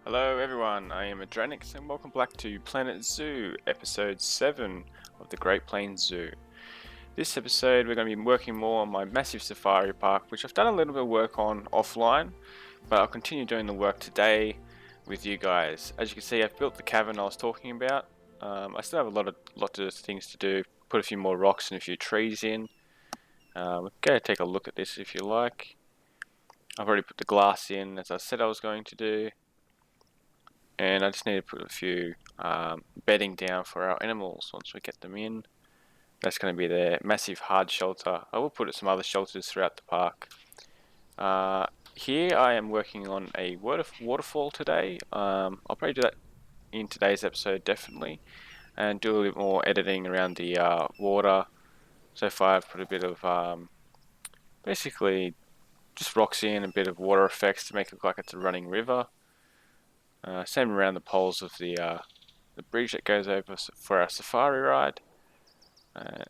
Hello everyone, I am Adranix and welcome back to Planet Zoo, episode 7 of the Great Plains Zoo. This episode we're going to be working more on my massive safari park, which I've done a little bit of work on offline, but I'll continue doing the work today with you guys. As you can see, I've built the cavern I was talking about. I still have a lot of things to do, put a few more rocks and a few trees in. Go take a look at this if you like. I've already put the glass in as I said I was going to do. And I just need to put a few bedding down for our animals once we get them in. That's going to be their massive hard shelter. I will put some other shelters throughout the park. Here I am working on a waterfall today. I'll probably do that in today's episode definitely, and do a little bit more editing around the water. So far I've put a bit of basically just rocks in, a bit of water effects to make it look like it's a running river. Same around the poles of the bridge that goes over for our safari ride.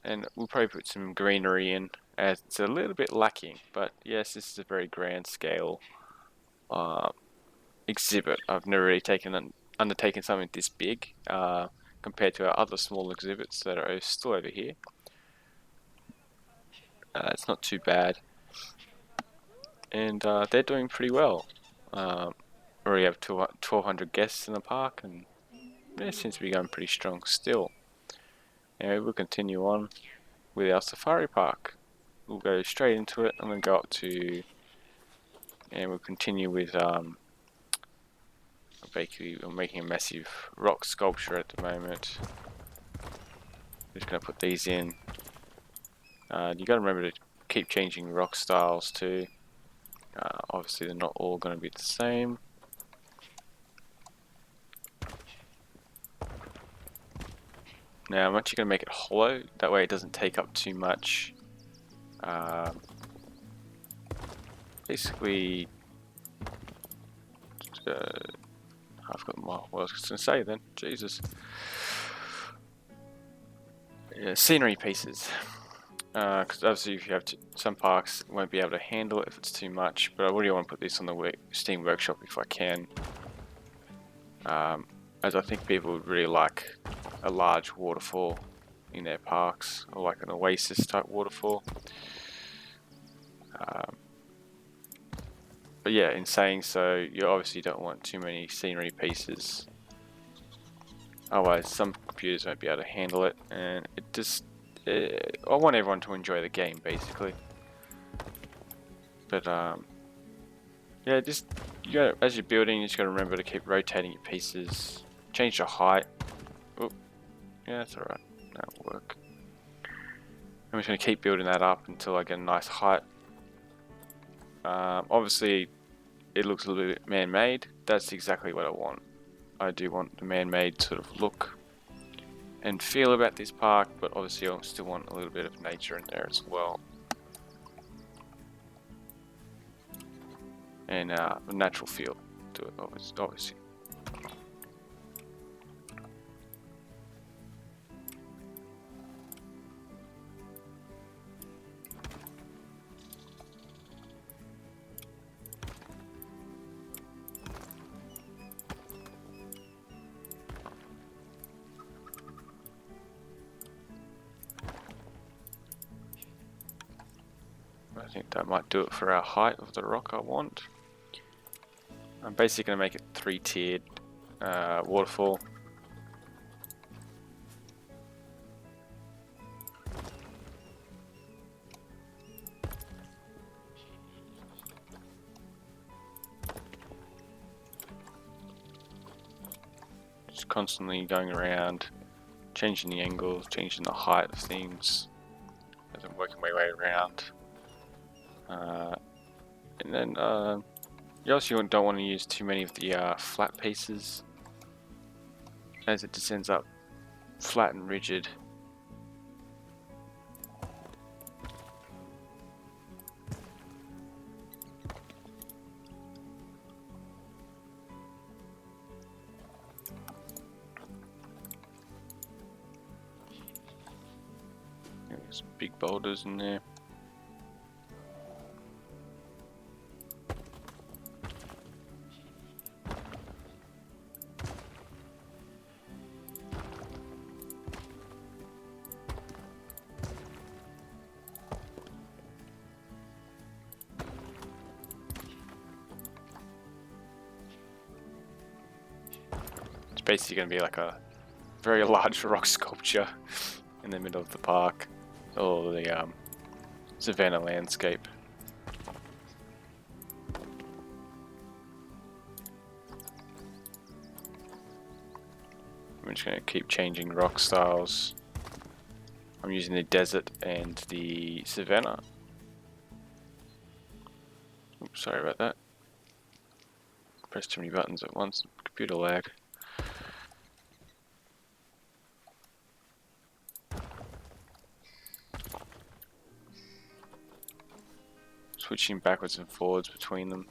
And we'll probably put some greenery in, as it's a little bit lacking. But yes, this is a very grand scale exhibit. I've never really undertaken something this big compared to our other small exhibits that are still over here. It's not too bad, and they're doing pretty well. Already have 1,200 guests in the park, and it seems to be going pretty strong still. Anyway, we'll continue on with our safari park. We'll go straight into it. I'm going to go up to, and we'll continue with basically we're making a massive rock sculpture at the moment. Just going to put these in. You got to remember to keep changing rock styles too. Obviously they're not all going to be the same. Now I'm actually going to make it hollow, that way it doesn't take up too much. Basically, I've got what I was going to say then. Jesus. Yeah, scenery pieces. Because obviously, if you have some parks won't be able to handle it if it's too much. But I really want to put this on the Steam Workshop if I can. As I think people would really like a large waterfall in their parks, or like an oasis type waterfall. But yeah, in saying so, you obviously don't want too many scenery pieces. Otherwise, some computers won't be able to handle it, and I want everyone to enjoy the game, basically. But yeah, as you're building, you just gotta remember to keep rotating your pieces. Change the height. Oh, yeah, that's alright. That'll work. I'm just gonna keep building that up until I get a nice height. Obviously, it looks a little bit man-made. That's exactly what I want. I do want the man-made sort of look and feel about this park, but obviously I still want a little bit of nature in there as well. And a natural feel to it, obviously. I think that might do it for our height of the rock I want. I'm basically going to make it 3-tiered waterfall. Just constantly going around, changing the angles, changing the height of things as I'm working my way around. And then you also don't want to use too many of the flat pieces, as it just ends up flat and rigid. There's big boulders in there. basically going to be like a very large rock sculpture in the middle of the park, or the savannah landscape. I'm just going to keep changing rock styles. I'm using the desert and the savannah. Oops, sorry about that. Pressed too many buttons at once. Computer lag. Switching backwards and forwards between them.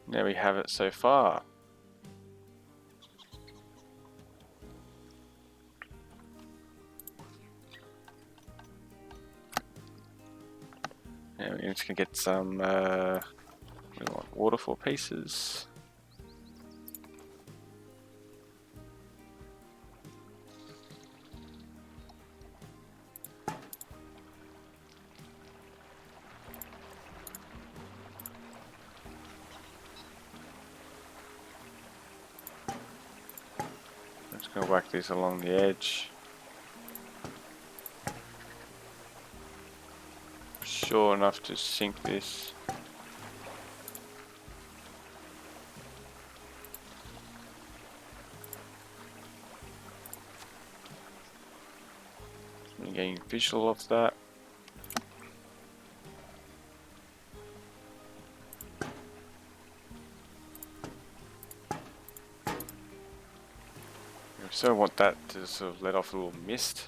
There we have it so far. Now we're just gonna get some we want waterfall pieces. I'm just gonna whack these along the edge. Sure enough to sink this. I'm getting visual of that. So I want that to sort of let off a little mist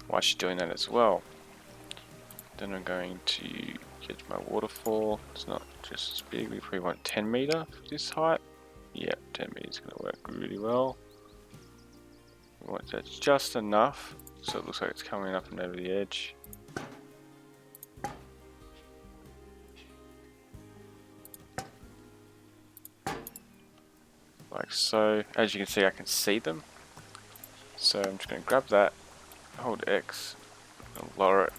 while she's doing that as well. Then I'm going to get my waterfall. It's not just as big, we probably want 10 meter for this height. Yeah, 10 meters is going to work really well. We want that just enough so it looks like it's coming up and over the edge. Like so. As you can see, I can see them. So I'm just going to grab that, hold X, and lower it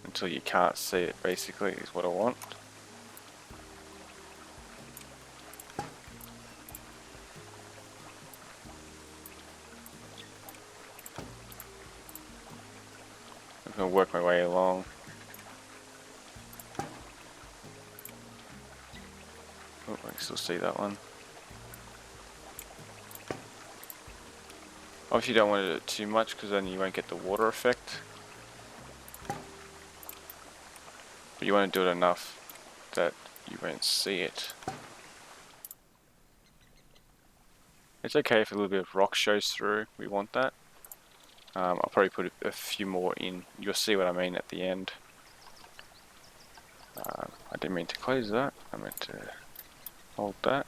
until you can't see it, basically, is what I want. I'm going to work my way along. Oh, I can still see that one. Obviously you don't want to do it too much because then you won't get the water effect. But you want to do it enough that you won't see it. It's okay if a little bit of rock shows through, we want that. I'll probably put a few more in, you'll see what I mean at the end. I didn't mean to close that, I meant to hold that.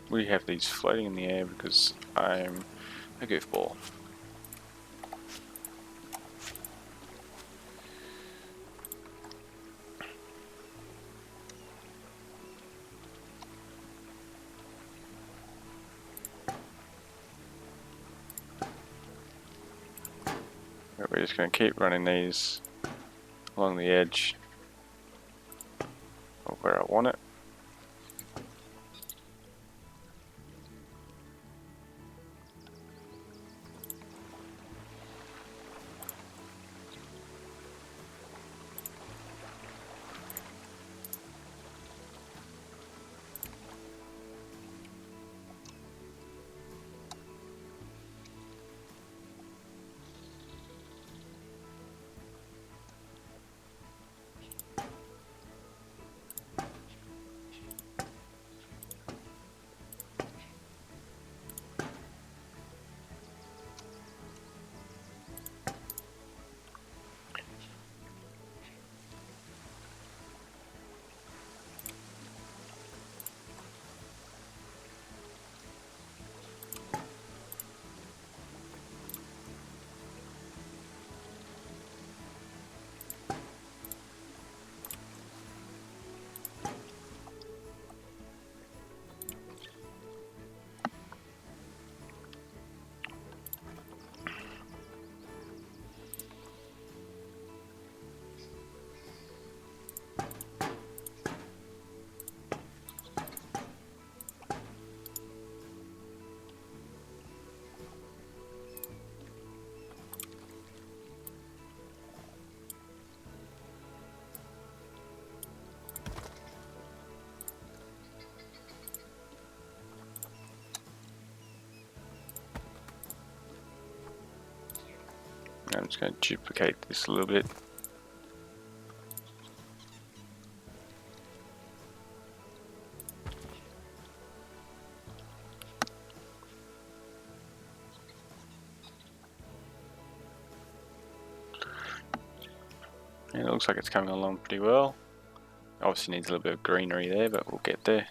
We have these floating in the air because I'm a goofball. We're just going to keep running these along the edge of where I want it. I'm just going to duplicate this a little bit. And it looks like it's coming along pretty well. Obviously needs a little bit of greenery there, but we'll get there.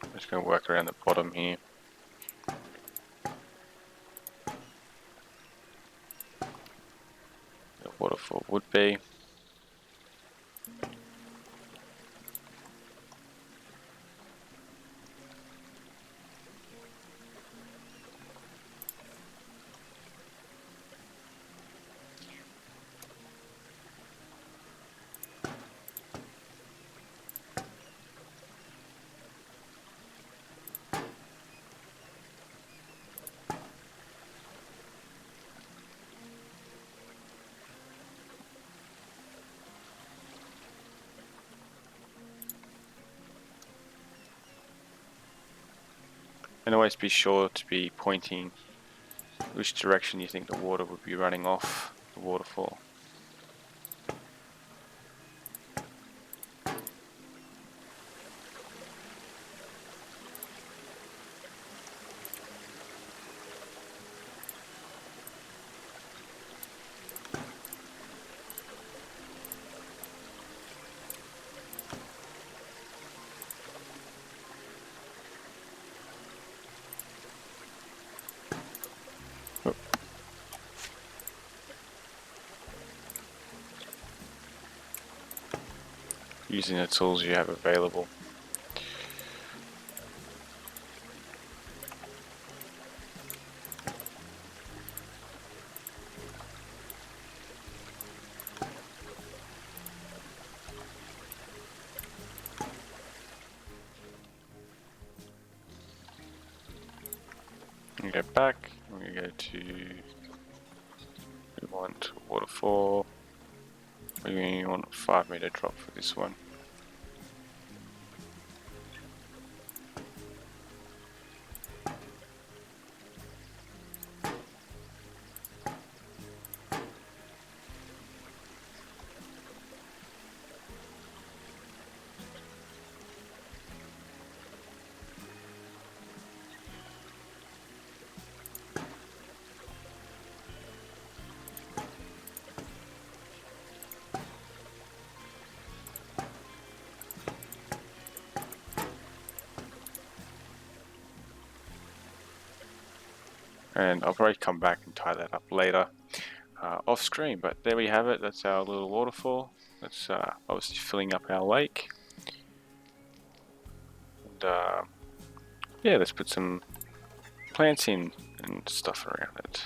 I'm just going to work around the bottom here. The waterfall would be. And always be sure to be pointing which direction you think the water would be running off the waterfall. Using the tools you have available. We go back, we go to, we want waterfall, we want a 5-meter drop for this one. And I'll probably come back and tie that up later off screen, but there we have it. That's our little waterfall. That's obviously filling up our lake. And yeah, let's put some plants in and stuff around it.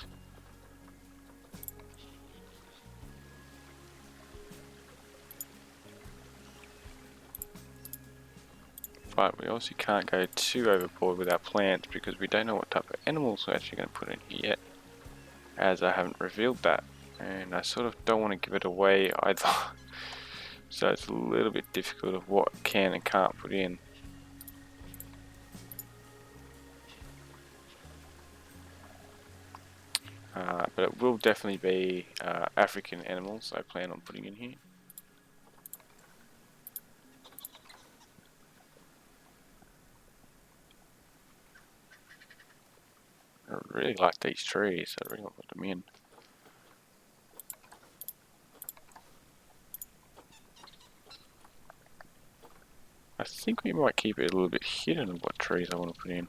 But we also can't go too overboard with our plants because we don't know what type of animals we're actually going to put in here yet, as I haven't revealed that, and I sort of don't want to give it away either. So it's a little bit difficult of what can and can't put in. But it will definitely be African animals I plan on putting in here. I really like these trees, so I really want to put them in. I think we might keep it a little bit hidden what trees I want to put in.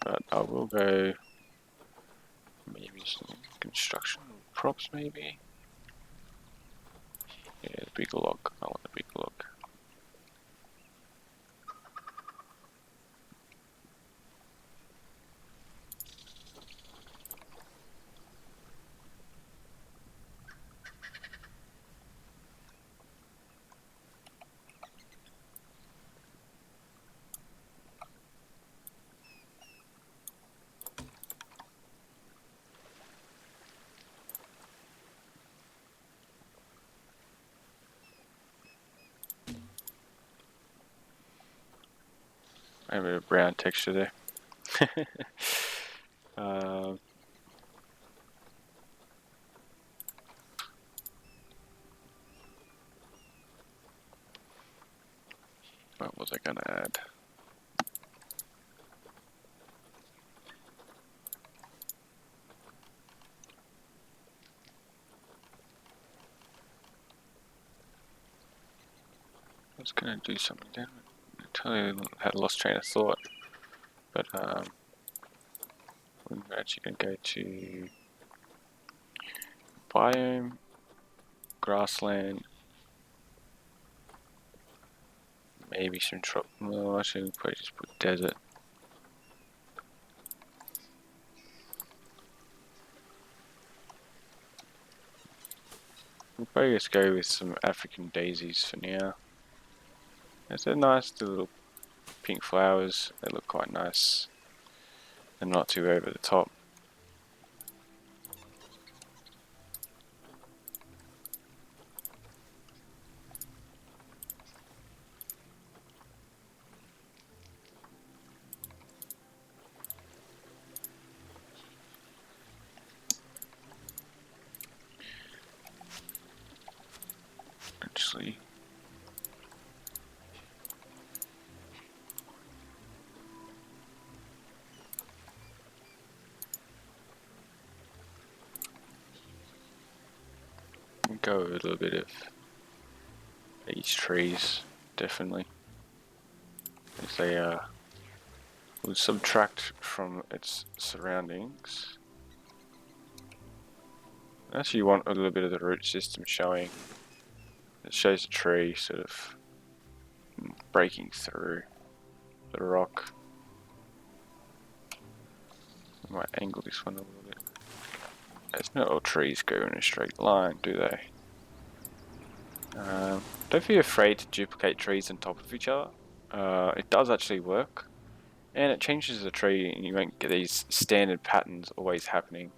But I will go maybe some construction props maybe. Yeah, the big log. I want the big log. A bit of brown texture there. What was I going to add? I was going to do something then. I totally had a lost train of thought. But we're actually going to go to biome, grassland, maybe some no, actually we'll probably just put desert. We'll probably just go with some African daisies for now. They're nice, the little pink flowers, they look quite nice. And not too over the top. Actually, go with a little bit of these trees, definitely. As they will subtract from its surroundings. Actually, you want a little bit of the root system showing. It shows the tree sort of breaking through the rock. I might angle this one a little bit. There's no all trees go in a straight line, do they? Don't be afraid to duplicate trees on top of each other. It does actually work. And it changes the tree and you won't get these standard patterns always happening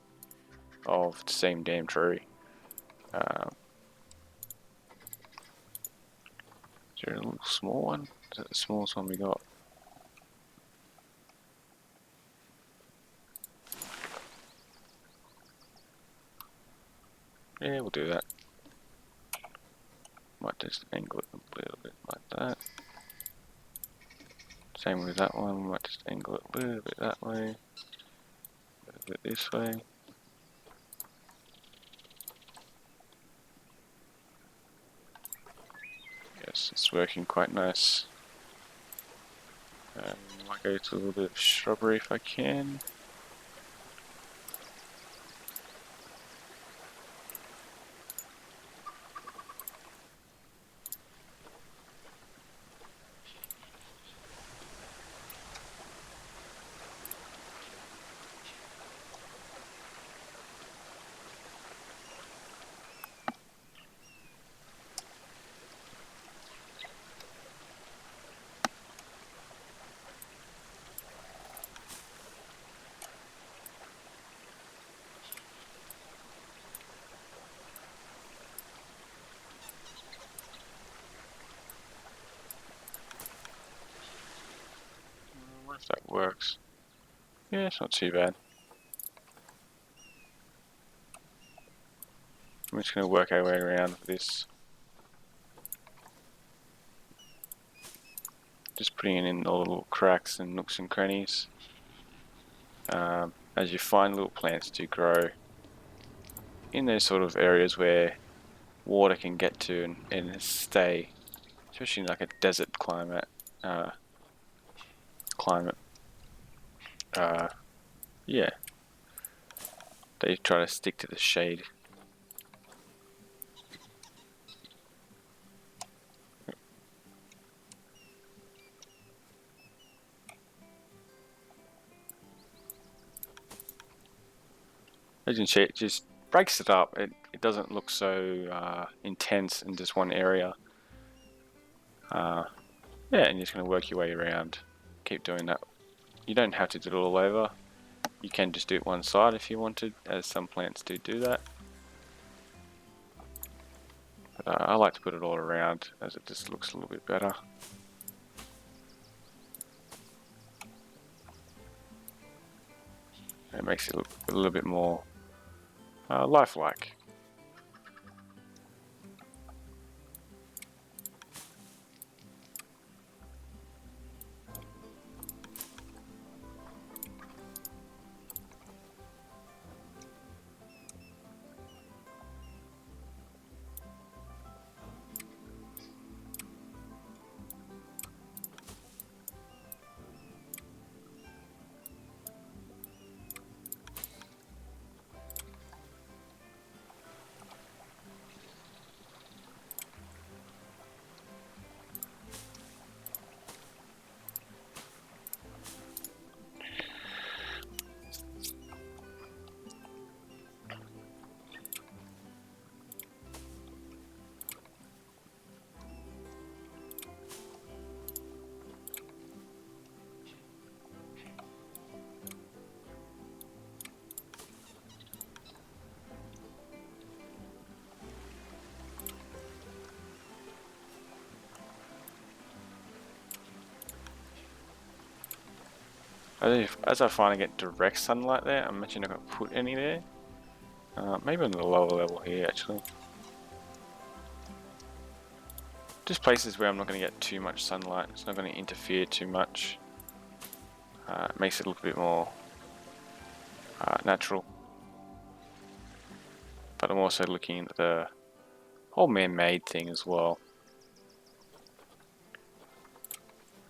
of the same damn tree. Is there a little small one? Is that the smallest one we got? Yeah, we'll do that. Might just angle it a little bit like that. Same with that one, might just angle it a little bit that way. A little bit this way. Yes, it's working quite nice. Might go to a little bit of shrubbery if I can. I wonder if that works. Yeah, it's not too bad. I'm just going to work our way around with this. Just putting it in all the little cracks and nooks and crannies. As you find little plants do grow in those sort of areas where water can get to and stay, especially in like a desert climate. Yeah, they try to stick to the shade. As you can see, it just breaks it up. It doesn't look so intense in just one area. Yeah, and you're just going to work your way around. Keep doing that. You don't have to do it all over. You can just do it one side if you wanted, as some plants do that. But I like to put it all around as it just looks a little bit better. It makes it look a little bit more lifelike. As I finally get direct sunlight there, I'm actually not going to put any there. Maybe on the lower level here actually. Just places where I'm not going to get too much sunlight. It's not going to interfere too much. It makes it look a bit more natural. But I'm also looking at the whole man-made thing as well.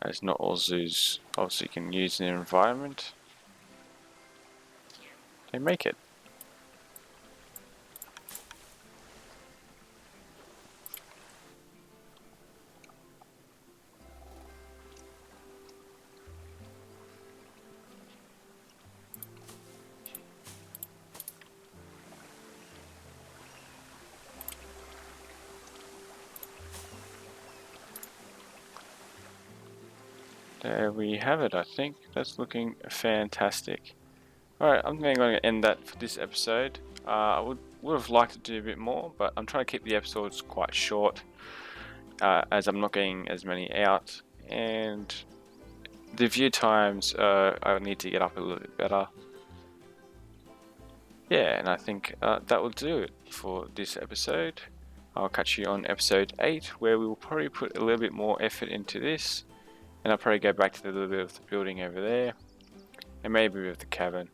As not all zoos obviously can use their environment. They make it. There we have it, I think. That's looking fantastic. Alright, I'm then going to end that for this episode. I would have liked to do a bit more, but I'm trying to keep the episodes quite short, as I'm not getting as many out, and the view times I need to get up a little bit better. Yeah, and I think that will do it for this episode. I'll catch you on episode 8, where we will probably put a little bit more effort into this. And I'll probably go back to the little bit of the building over there, and maybe with the cabin.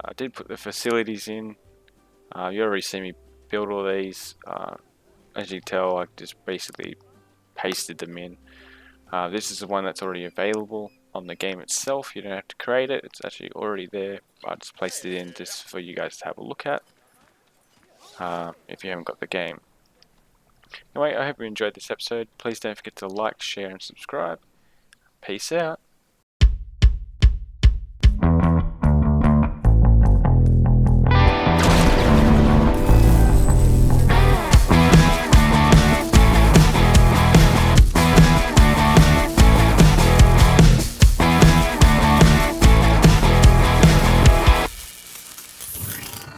I did put the facilities in. You already see me build all these. As you can tell, I just basically pasted them in. This is the one that's already available on the game itself. You don't have to create it. It's actually already there. I just placed it in just for you guys to have a look at if you haven't got the game. Anyway, I hope you enjoyed this episode. Please don't forget to like, share, and subscribe. Peace out.